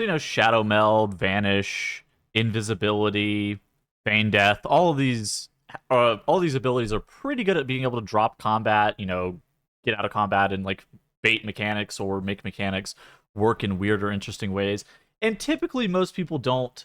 So, Shadowmeld, Vanish, Invisibility, Feign Death, all these abilities are pretty good at being able to drop combat, get out of combat and like bait mechanics or make mechanics work in weird or interesting ways. And typically, most people don't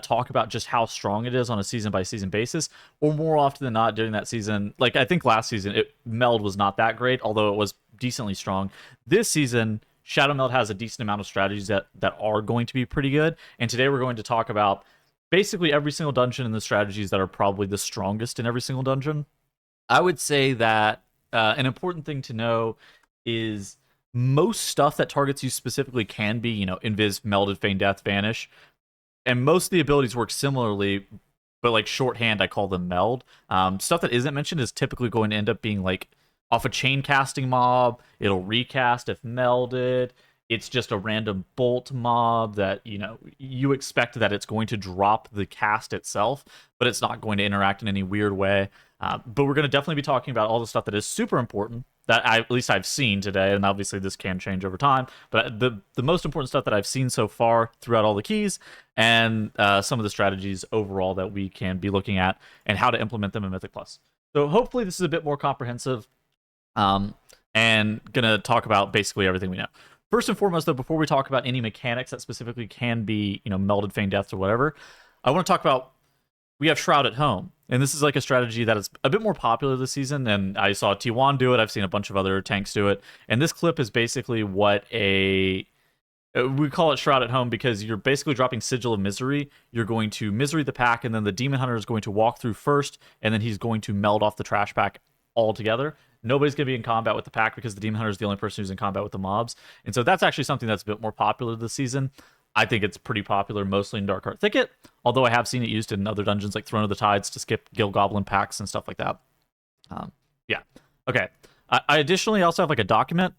talk about just how strong it is on a season by season basis, or more often than not during that season. Like I think last season, Meld was not that great, although it was decently strong. This season, Shadowmeld has a decent amount of strategies that are going to be pretty good. And today we're going to talk about basically every single dungeon and the strategies that are probably the strongest in every single dungeon. I would say that an important thing to know is most stuff that targets you specifically can be, invis, melded, feign death, vanish, and most of the abilities work similarly. But like shorthand, I call them meld. Stuff that isn't mentioned is typically going to end up being like off a chain casting mob. It'll recast if melded. It's just a random bolt mob that you expect that it's going to drop the cast itself, but it's not going to interact in any weird way. But we're going to definitely be talking about all the stuff that is super important that at least I've seen today, and obviously this can change over time. But the most important stuff that I've seen so far throughout all the keys, and some of the strategies overall that we can be looking at, and how to implement them in Mythic Plus. So hopefully this is a bit more comprehensive, and gonna talk about basically everything we know. First and foremost, though, before we talk about any mechanics that specifically can be, melded, feign death, or whatever, I want to talk about, we have Shroud at home. And this is like a strategy that is a bit more popular this season. And I saw T1 do it. I've seen a bunch of other tanks do it. And this clip is basically what we call it Shroud at home because you're basically dropping Sigil of Misery. You're going to Misery the pack, and then the Demon Hunter is going to walk through first, and then he's going to meld off the trash pack altogether. Nobody's going to be in combat with the pack because the Demon Hunter is the only person who's in combat with the mobs. And so that's actually something that's a bit more popular this season. I think it's pretty popular mostly in Darkheart Thicket, although I have seen it used in other dungeons like Throne of the Tides to skip Guild Goblin packs and stuff like that. Yeah. Okay. I additionally also have like a document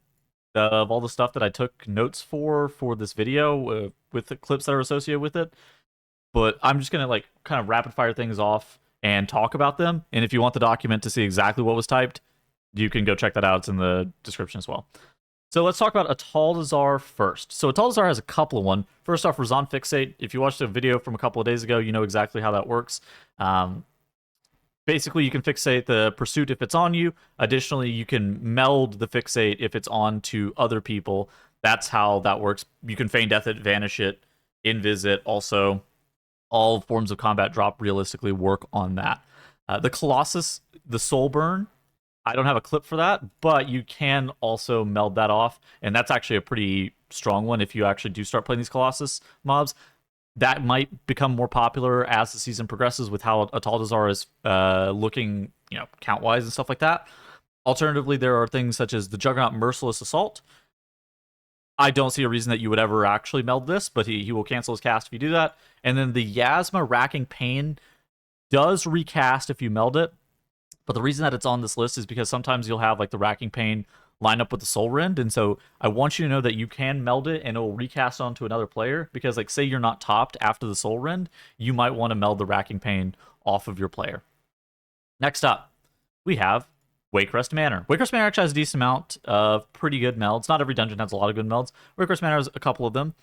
of all the stuff that I took notes for this video with the clips that are associated with it. But I'm just going to like kind of rapid fire things off and talk about them. And if you want the document to see exactly what was typed, you can go check that out. It's in the description as well. So let's talk about Atal first. So Atal has a couple of one. First off, Razan Fixate. If you watched a video from a couple of days ago, you know exactly how that works. Basically, you can fixate the pursuit if it's on you. Additionally, you can meld the fixate if it's on to other people. That's how that works. You can feign death it, vanish it, invis it. Also, all forms of combat drop realistically work on that. The Colossus, the Soul Burn, I don't have a clip for that, but you can also meld that off, and that's actually a pretty strong one if you actually do start playing these Colossus mobs. That might become more popular as the season progresses with how Atal is looking, count-wise and stuff like that. Alternatively, there are things such as the Juggernaut Merciless Assault. I don't see a reason that you would ever actually meld this, but he will cancel his cast if you do that. And then the Yasma Racking Pain does recast if you meld it. But the reason that it's on this list is because sometimes you'll have like the Racking Pain line up with the Soul Rend, and so I want you to know that you can meld it and it will recast onto another player, because like say you're not topped after the Soul Rend, you might want to meld the Racking Pain off of your player. Next up, we have Wakerest Manor. Wakerest Manor actually has a decent amount of pretty good melds. Not every dungeon has a lot of good melds. Wakerest Manor has a couple of them.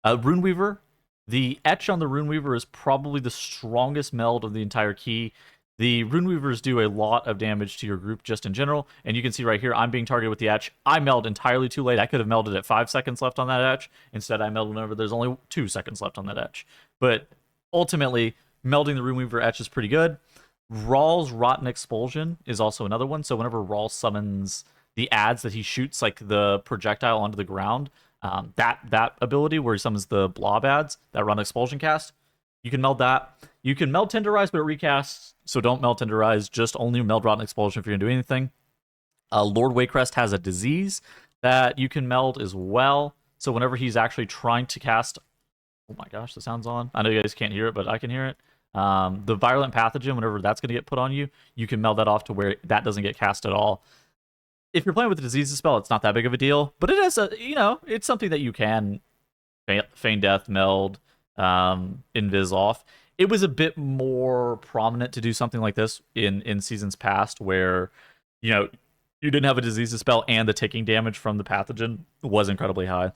Runeweaver. The Etch on the Runeweaver is probably the strongest meld of the entire key. The Runeweavers do a lot of damage to your group just in general, and you can see right here, I'm being targeted with the Etch. I meld entirely too late. I could have melded at 5 seconds left on that Etch. Instead, I melded whenever there's only 2 seconds left on that Etch. But ultimately, melding the Runeweaver Etch is pretty good. Rawl's Rotten Expulsion is also another one, so whenever Rawl summons the adds that he shoots, like the projectile onto the ground, that ability where he summons the blob adds, that Rotten Expulsion cast, you can meld that. You can meld Tenderize, but it recasts, so don't meld Tenderize. Just only meld Rotten Expulsion if you're going to do anything. Lord Wakerest has a disease that you can meld as well. So whenever he's actually trying to cast... Oh my gosh, the sound's on. I know you guys can't hear it, but I can hear it. The Virulent Pathogen, whenever that's going to get put on you, you can meld that off to where that doesn't get cast at all. If you're playing with the diseases spell, it's not that big of a deal, but it is it's something that you can feign death, meld, invis off. It was a bit more prominent to do something like this in seasons past, where you didn't have a diseases spell and the taking damage from the pathogen was incredibly high.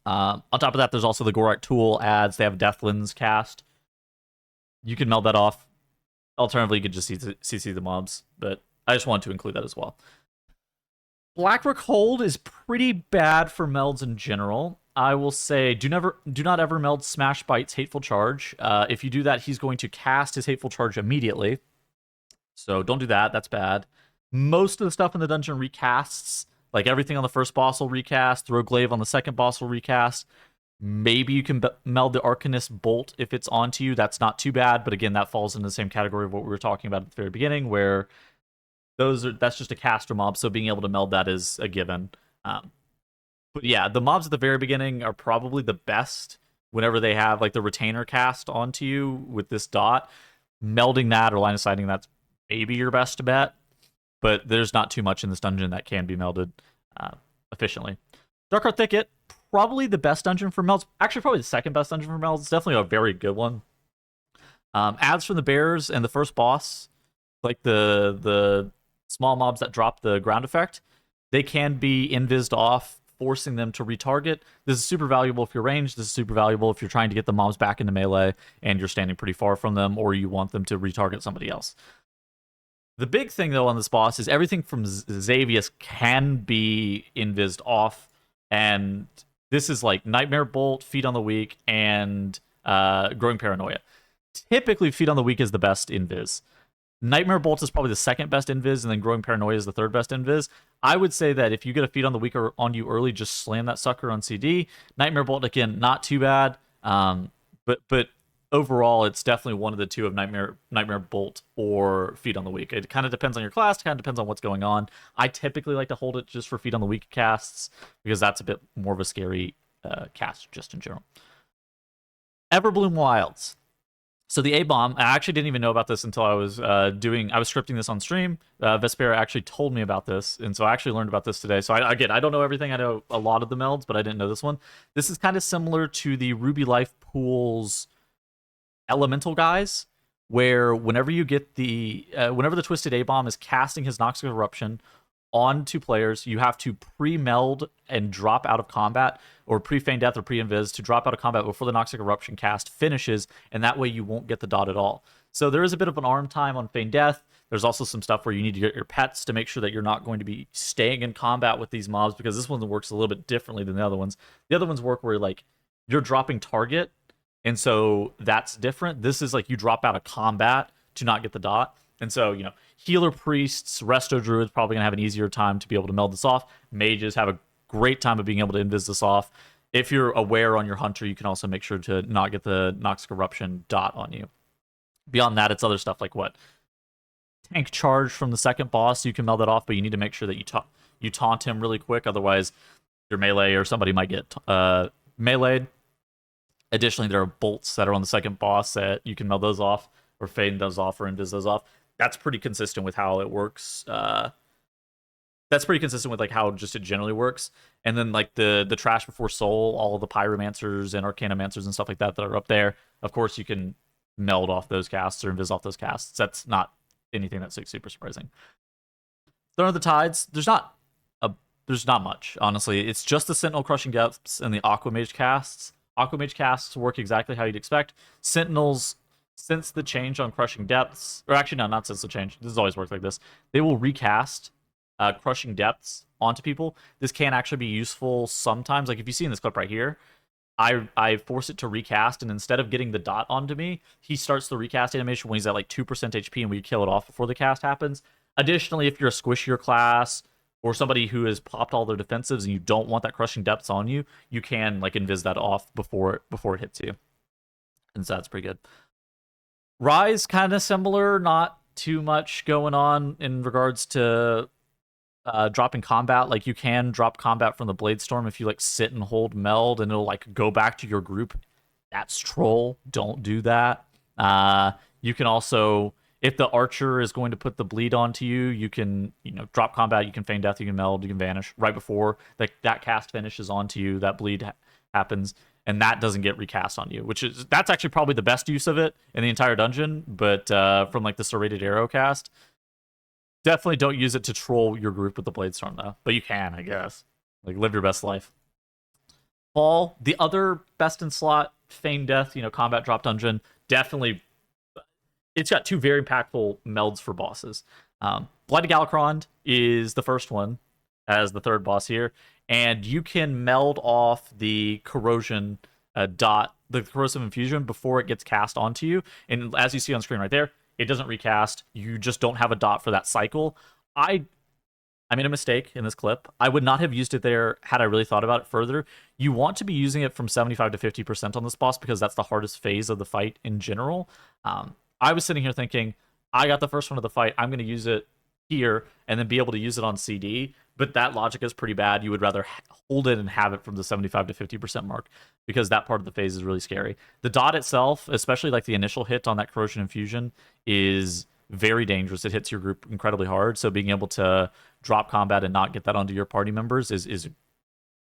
On top of that, there's also the Gorak tool adds. They have Deathlands cast. You can meld that off. Alternatively, you could just CC the mobs, but I just wanted to include that as well. Blackrock Hold is pretty bad for melds in general. I will say, do not ever meld Smash Bite's Hateful Charge. If you do that, he's going to cast his Hateful Charge immediately. So don't do that. That's bad. Most of the stuff in the dungeon recasts. Like everything on the first boss will recast. Throw Glaive on the second boss will recast. Maybe you can meld the Arcanist Bolt if it's onto you. That's not too bad. But again, that falls in the same category of what we were talking about at the very beginning, where that's just a caster mob, so being able to meld that is a given. But yeah, the mobs at the very beginning are probably the best whenever they have like the retainer cast onto you with this dot. Melding that or line of sighting that's maybe your best bet, but there's not too much in this dungeon that can be melded efficiently. Darkheart Thicket, probably the best dungeon for melds. Actually, probably the second best dungeon for melds. It's definitely a very good one. Adds from the bears and the first boss, like the small mobs that drop the ground effect, they can be invised off, forcing them to retarget. This is super valuable if you're ranged. This is super valuable if you're trying to get the mobs back into melee and you're standing pretty far from them, or you want them to retarget somebody else. The big thing, though, on this boss is everything from Xavius can be invised off, and this is like Nightmare Bolt, Feed on the Weak, and Growing Paranoia. Typically, Feed on the Weak is the best invis. Nightmare Bolt is probably the second best invis, and then Growing Paranoia is the third best invis. I would say that if you get a Feed on the Weak on you early, just slam that sucker on CD. Nightmare Bolt, again, not too bad, but overall, it's definitely one of the two of Nightmare Bolt or Feed on the Weak. It kind of depends on your class, kind of depends on what's going on. I typically like to hold it just for Feed on the Weak casts, because that's a bit more of a scary cast, just in general. Everbloom Wilds. So the A-bomb, I actually didn't even know about this until I was scripting this on stream. Vespera actually told me about this, and so I actually learned about this today. So I don't know everything. I know a lot of the melds, but I didn't know this one. This is kind of similar to the Ruby Life Pool's Elemental guys, where whenever you get whenever the Twisted A-bomb is casting his Noxic Eruption onto players, you have to pre-meld and drop out of combat, or pre-feign death or pre-invis to drop out of combat before the Noxic Eruption cast finishes, and that way you won't get the dot at all. So there is a bit of an arm time on feign death. There's also some stuff where you need to get your pets to make sure that you're not going to be staying in combat with these mobs, because this one works a little bit differently than the other ones. The other ones work where like you're dropping target, and so that's different. This is like you drop out of combat to not get the dot. And so, healer priests, resto druids probably going to have an easier time to be able to meld this off. Mages have a great time of being able to invis this off. If you're aware on your hunter, you can also make sure to not get the Noxic Eruption dot on you. Beyond that, it's other stuff like tank charge from the second boss. You can meld that off, but you need to make sure that you taunt him really quick. Otherwise, your melee or somebody might get meleeed. Additionally, there are bolts that are on the second boss that you can meld those off, or feign those off, or invis those off. That's pretty consistent with how it works. That's pretty consistent with like how just it generally works. And then like the Trash Before Soul, all of the Pyromancers and Arcanomancers and stuff like that are up there. Of course, you can meld off those casts or invis off those casts. That's not anything that's like super surprising. Throne of the Tides, there's not much, honestly. It's just the Sentinel Crushing Depths and the Aquamage casts. Aquamage casts work exactly how you'd expect. Sentinels, since the change on Crushing Depths, or actually, no, not since the change. This has always worked like this. They will recast Crushing Depths onto people. This can actually be useful sometimes. Like if you see in this clip right here, I force it to recast, and instead of getting the dot onto me, he starts the recast animation when he's at like 2% HP, and we kill it off before the cast happens. Additionally, if you're a squishier class, or somebody who has popped all their defensives and you don't want that Crushing Depths on you, you can like invis that off before it hits you. And so that's pretty good. Rise, kind of similar, not too much going on in regards to dropping combat. Like you can drop combat from the Blade Storm if you like sit and hold meld, and it'll like go back to your group. That's troll. Don't do that. You can also, if the archer is going to put the bleed onto you, you can drop combat. You can feign death. You can meld. You can vanish right before that cast finishes onto you. That bleed happens. And that doesn't get recast on you, that's actually probably the best use of it in the entire dungeon. But from like the Serrated Arrow cast, definitely don't use it to troll your group with the Blade Storm though. But you can, I guess. Like live your best life. Fall, the other best in slot, Feign Death, combat drop dungeon, definitely. It's got two very impactful melds for bosses. Blighted Galakron is the first one as the third boss here, and you can meld off the corrosion dot, the corrosive infusion, before it gets cast onto you. And as you see on screen right there, it doesn't recast. You just don't have a dot for that cycle. I made a mistake in this clip. I would not have used it there had I really thought about it further. You want to be using it from 75 to 50% on this boss because that's the hardest phase of the fight in general. I was sitting here thinking, I got the first one of the fight. I'm going to use it here and then be able to use it on CD. But that logic is pretty bad. You would rather hold it and have it from the 75 to 50% mark because that part of the phase is really scary. The dot itself, especially like the initial hit on that corrosion infusion, is very dangerous. It hits your group incredibly hard. So being able to drop combat and not get that onto your party members is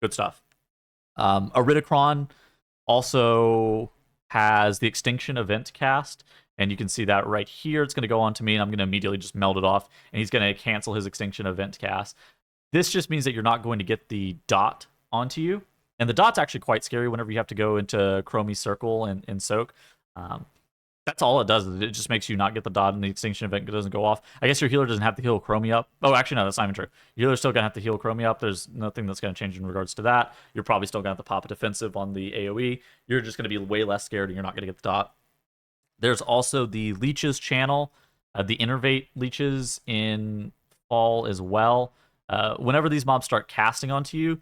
good stuff. Aridicron also has the Extinction event cast, and you can see that right here. It's going to go on to me, and I'm going to immediately just meld it off, and he's going to cancel his Extinction event cast. This just means that you're not going to get the dot onto you, and the dot's actually quite scary whenever you have to go into Chromie Circle and Soak. That's all it does. It just makes you not get the dot and the Extinction event doesn't go off. I guess your healer doesn't have to heal Chromie up. Oh, actually, no, that's not even true. Your healer's still going to have to heal Chromie up. There's nothing that's going to change in regards to that. You're probably still going to have to pop a defensive on the AoE. You're just going to be way less scared and you're not going to get the dot. There's also the Leeches channel, the Innervate Leeches in Fall as well. Whenever these mobs start casting onto you,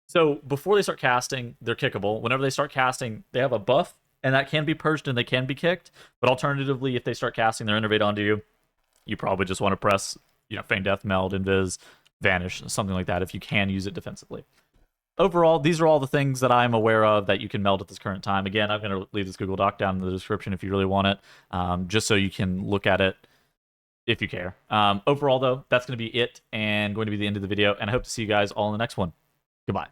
so before they start casting, they're kickable. Whenever they start casting, they have a buff, and that can be purged and they can be kicked. But alternatively, if they start casting their Innervate onto you, you probably just want to press, Feign Death, Meld, Invis, Vanish, something like that if you can use it defensively. Overall, these are all the things that I'm aware of that you can meld at this current time. Again, I'm going to leave this Google Doc down in the description if you really want it, just so you can look at it if you care. Overall, though, that's going to be it and going to be the end of the video, and I hope to see you guys all in the next one. Goodbye.